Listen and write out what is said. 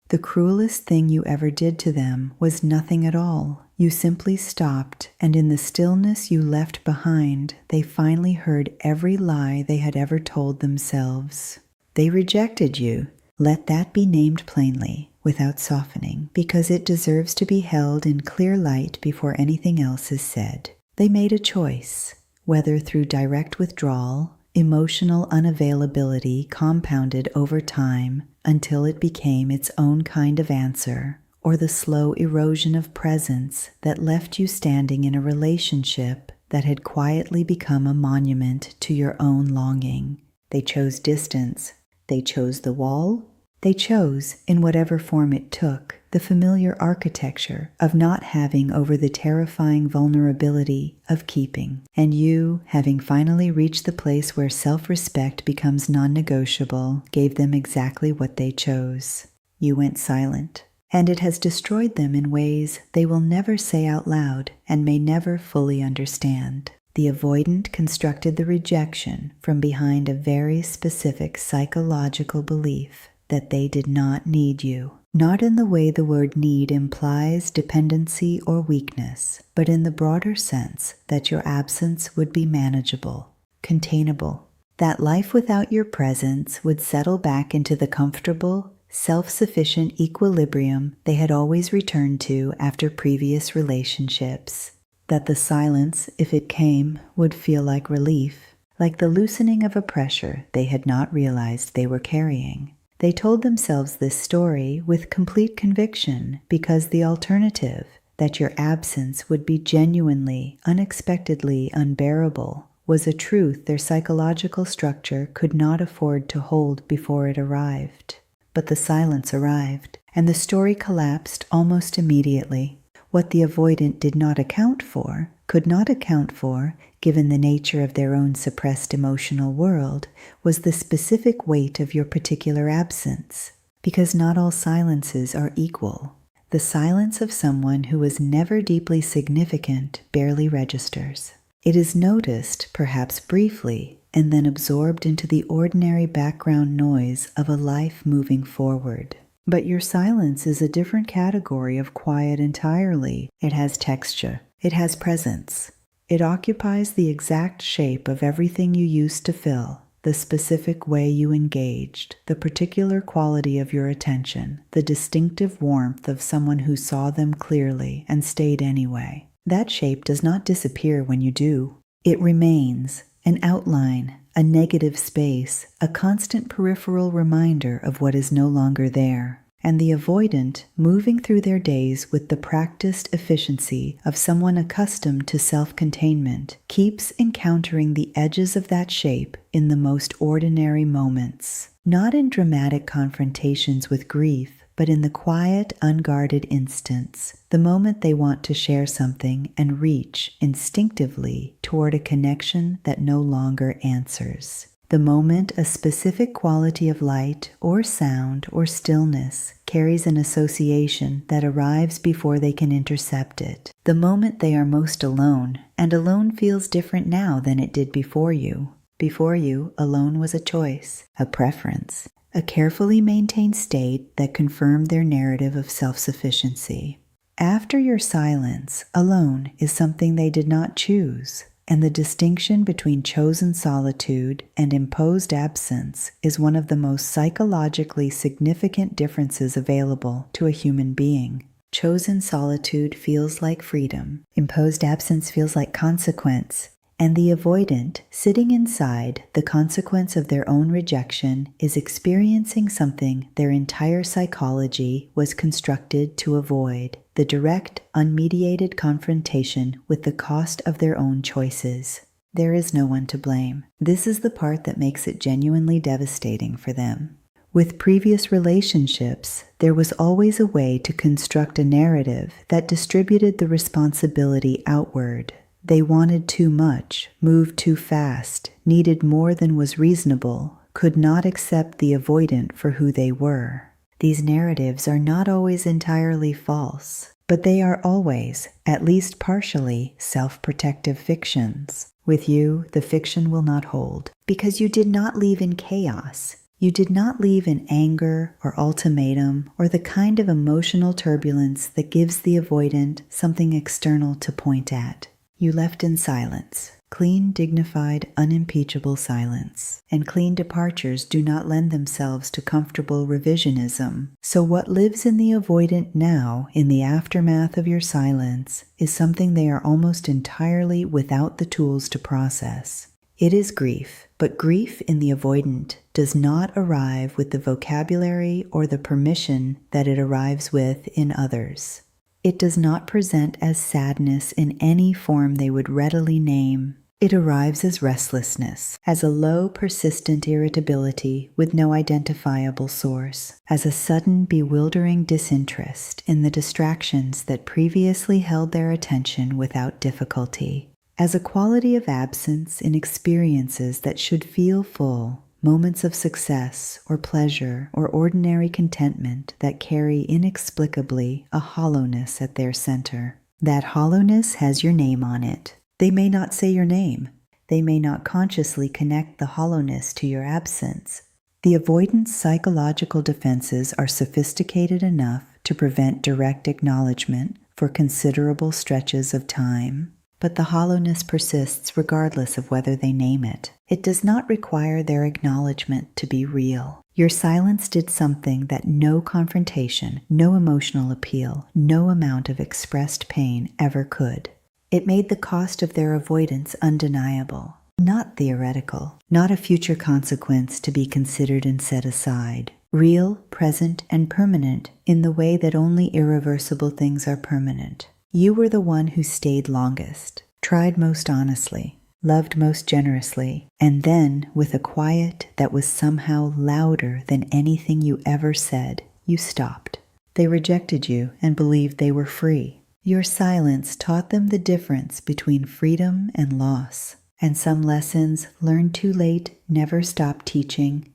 The cruelest thing you ever did to them was nothing at all. You simply stopped, and in the stillness you left behind, they finally heard every lie they had ever told themselves. They rejected you. Let that be named plainly, without softening, because it deserves to be held in clear light before anything else is said. They made a choice, whether through direct withdrawal, emotional unavailability compounded over time until it became its own kind of answer, or the slow erosion of presence that left you standing in a relationship that had quietly become a monument to your own longing. They chose distance. They chose the wall. They chose, in whatever form it took, the familiar architecture of not having over the terrifying vulnerability of keeping. And you, having finally reached the place where self-respect becomes non-negotiable, gave them exactly what they chose. You went silent, and it has destroyed them in ways they will never say out loud and may never fully understand. The avoidant constructed the rejection from behind a very specific psychological belief that they did not need you. Not in the way the word need implies dependency or weakness, but in the broader sense that your absence would be manageable, containable, that life without your presence would settle back into the comfortable, self-sufficient equilibrium they had always returned to after previous relationships. That the silence, if it came, would feel like relief, like the loosening of a pressure they had not realized they were carrying. They told themselves this story with complete conviction because the alternative, that your absence would be genuinely, unexpectedly unbearable, was a truth their psychological structure could not afford to hold before it arrived. But the silence arrived, and the story collapsed almost immediately. What the avoidant did not account for, could not account for, given the nature of their own suppressed emotional world, was the specific weight of your particular absence. Because not all silences are equal. The silence of someone who is never deeply significant barely registers. It is noticed, perhaps briefly, and then absorbed into the ordinary background noise of a life moving forward. But your silence is a different category of quiet entirely. It has texture. It has presence. It occupies the exact shape of everything you used to fill, the specific way you engaged, the particular quality of your attention, the distinctive warmth of someone who saw them clearly and stayed anyway. That shape does not disappear when you do. It remains, an outline, a negative space, a constant peripheral reminder of what is no longer there. And the avoidant, moving through their days with the practiced efficiency of someone accustomed to self-containment, keeps encountering the edges of that shape in the most ordinary moments. Not in dramatic confrontations with grief, but in the quiet, unguarded instants, the moment they want to share something and reach instinctively toward a connection that no longer answers. The moment a specific quality of light or sound or stillness carries an association that arrives before they can intercept it. The moment they are most alone, and alone feels different now than it did before you. Before you, alone was a choice, a preference, a carefully maintained state that confirmed their narrative of self-sufficiency. After your silence, alone is something they did not choose. And the distinction between chosen solitude and imposed absence is one of the most psychologically significant differences available to a human being. Chosen solitude feels like freedom. Imposed absence feels like consequence. And the avoidant, sitting inside the consequence of their own rejection, is experiencing something their entire psychology was constructed to avoid. The direct, unmediated confrontation with the cost of their own choices. There is no one to blame. This is the part that makes it genuinely devastating for them. With previous relationships, there was always a way to construct a narrative that distributed the responsibility outward. They wanted too much, moved too fast, needed more than was reasonable, could not accept the avoidant for who they were. These narratives are not always entirely false, but they are always, at least partially, self-protective fictions. With you, the fiction will not hold, because you did not leave in chaos. You did not leave in anger or ultimatum or the kind of emotional turbulence that gives the avoidant something external to point at. You left in silence, clean, dignified, unimpeachable silence. And clean departures do not lend themselves to comfortable revisionism. So what lives in the avoidant now, in the aftermath of your silence, is something they are almost entirely without the tools to process. It is grief, but grief in the avoidant does not arrive with the vocabulary or the permission that it arrives with in others. It does not present as sadness in any form they would readily name. It arrives as restlessness, as a low, persistent irritability with no identifiable source, as a sudden, bewildering disinterest in the distractions that previously held their attention without difficulty, as a quality of absence in experiences that should feel full, moments of success or pleasure or ordinary contentment that carry inexplicably a hollowness at their center. That hollowness has your name on it. They may not say your name. They may not consciously connect the hollowness to your absence. The avoidant's psychological defenses are sophisticated enough to prevent direct acknowledgement for considerable stretches of time. But the hollowness persists regardless of whether they name it. It does not require their acknowledgement to be real. Your silence did something that no confrontation, no emotional appeal, no amount of expressed pain ever could. It made the cost of their avoidance undeniable, not theoretical, not a future consequence to be considered and set aside. Real, present, and permanent in the way that only irreversible things are permanent. You were the one who stayed longest, tried most honestly, loved most generously, and then, with a quiet that was somehow louder than anything you ever said, you stopped. They rejected you and believed they were free. Your silence taught them the difference between freedom and loss, and some lessons learned too late never stop teaching